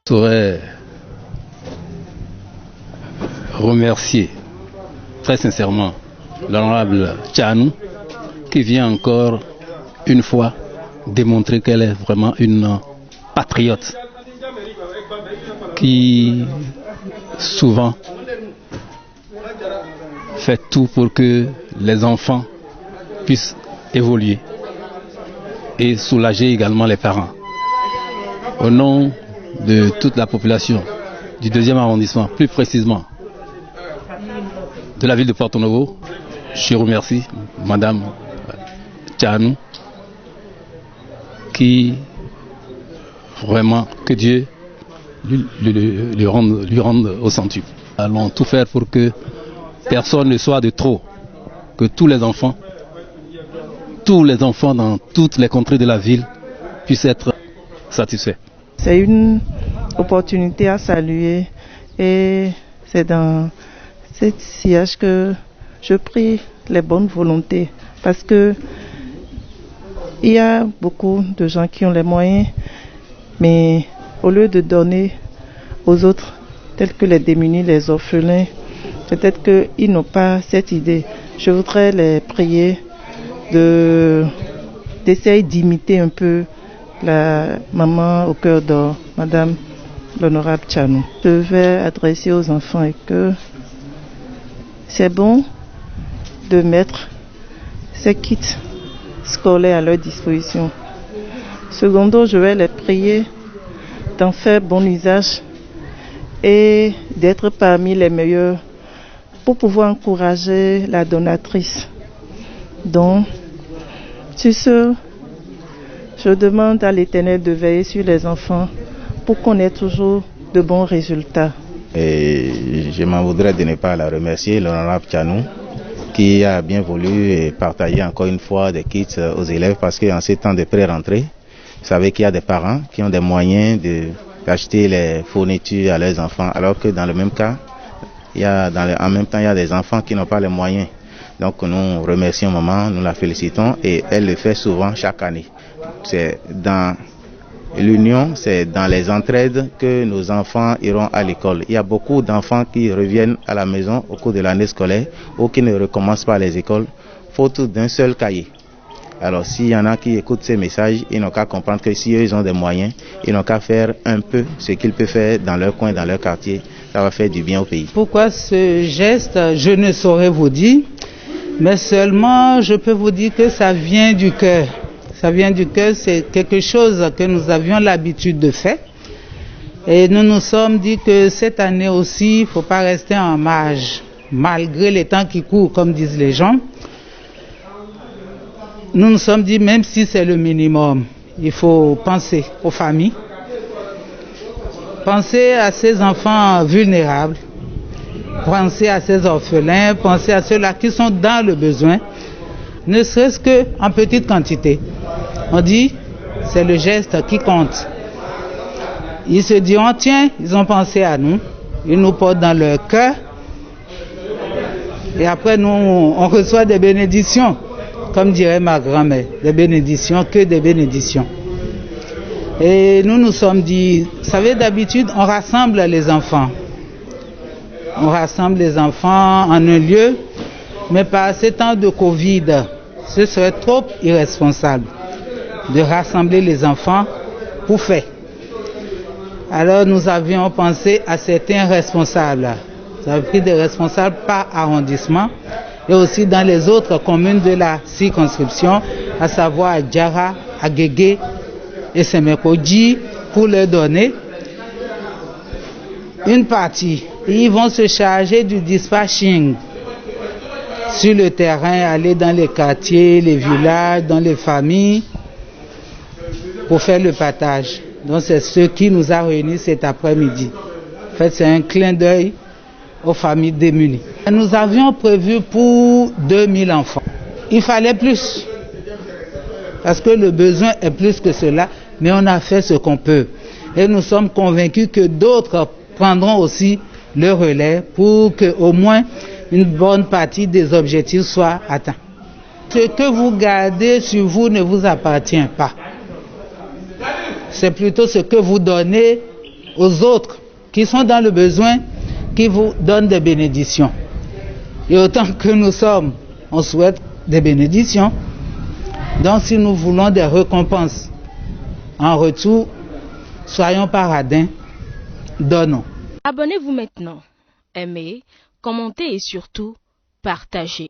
Je voudrais remercier très sincèrement l'honorable Tchanou qui vient encore une fois démontrer qu'elle est vraiment une patriote qui souvent fait tout pour que les enfants puissent évoluer et soulager également les parents. Au nom de toute la population du 2e arrondissement, plus précisément de la ville de Porto Novo, je remercie Madame Tchanou qui vraiment que Dieu lui rende au centuple. Allons tout faire pour que personne ne soit de trop, que tous les enfants dans toutes les contrées de la ville puissent être satisfaits. C'est une opportunité à saluer et c'est dans cette sillage que je prie les bonnes volontés parce que il y a beaucoup de gens qui ont les moyens, mais au lieu de donner aux autres, tels que les démunis, les orphelins, peut-être qu'ils n'ont pas cette idée. Je voudrais les prier d'essayer d'imiter un peu la maman au cœur d'or, Madame l'honorable Tchanou. Je vais adresser aux enfants et que c'est bon de mettre ces kits scolaires à leur disposition. Secondo, je vais les prier d'en faire bon usage et d'être parmi les meilleurs pour pouvoir encourager la donatrice. Donc, sur ce, je demande à l'Éternel de veiller sur les enfants pour qu'on ait toujours de bons résultats. Et je m'en voudrais de ne pas la remercier, l'honorable Tchanou, qui a bien voulu partager encore une fois des kits aux élèves parce qu'en ces temps de pré-rentrée, vous savez qu'il y a des parents qui ont des moyens d'acheter les fournitures à leurs enfants, alors que dans le même cas, en même temps, il y a des enfants qui n'ont pas les moyens. Donc nous remercions maman, nous la félicitons et elle le fait souvent chaque année. C'est dans l'union, c'est dans les entraides que nos enfants iront à l'école. Il y a beaucoup d'enfants qui reviennent à la maison au cours de l'année scolaire ou qui ne recommencent pas les écoles, faute d'un seul cahier. Alors s'il y en a qui écoutent ces messages, ils n'ont qu'à comprendre que si eux ils ont des moyens, ils n'ont qu'à faire un peu ce qu'ils peuvent faire dans leur coin, dans leur quartier. Ça va faire du bien au pays. Pourquoi ce geste, je ne saurais vous dire, mais seulement je peux vous dire que ça vient du cœur. Ça vient du cœur, c'est quelque chose que nous avions l'habitude de faire. Et nous nous sommes dit que cette année aussi, il ne faut pas rester en marge, malgré les temps qui courent, comme disent les gens. Nous nous sommes dit, même si c'est le minimum, il faut penser aux familles, penser à ces enfants vulnérables, penser à ces orphelins, penser à ceux-là qui sont dans le besoin, ne serait-ce qu'en petite quantité. On dit, c'est le geste qui compte. Ils se diront, tiens, ils ont pensé à nous, ils nous portent dans leur cœur, et après nous, on reçoit des bénédictions. Comme dirait ma grand-mère, des bénédictions, que des bénédictions. Et nous nous sommes dit, vous savez, d'habitude, on rassemble les enfants. On rassemble les enfants en un lieu, mais par ces temps de Covid, ce serait trop irresponsable de rassembler les enfants pour faire. Alors nous avions pensé à certains responsables. Nous avons pris des responsables par arrondissement, et aussi dans les autres communes de la circonscription, à savoir à Djara, à Guégué et Semekodji, pour leur donner une partie. Et ils vont se charger du dispatching sur le terrain, aller dans les quartiers, les villages, dans les familles, pour faire le partage. Donc c'est ce qui nous a réunis cet après-midi. En fait, c'est un clin d'œil aux familles démunies. Nous avions prévu pour 2000 enfants. Il fallait plus, parce que le besoin est plus que cela, mais on a fait ce qu'on peut. Et nous sommes convaincus que d'autres prendront aussi le relais pour qu'au moins une bonne partie des objectifs soient atteints. Ce que vous gardez sur vous ne vous appartient pas. C'est plutôt ce que vous donnez aux autres qui sont dans le besoin, qui vous donnent des bénédictions. Et autant que nous sommes, on souhaite des bénédictions. Donc si nous voulons des récompenses en retour, soyons paradins, donnons. Abonnez-vous maintenant, aimez, commentez et surtout, partagez.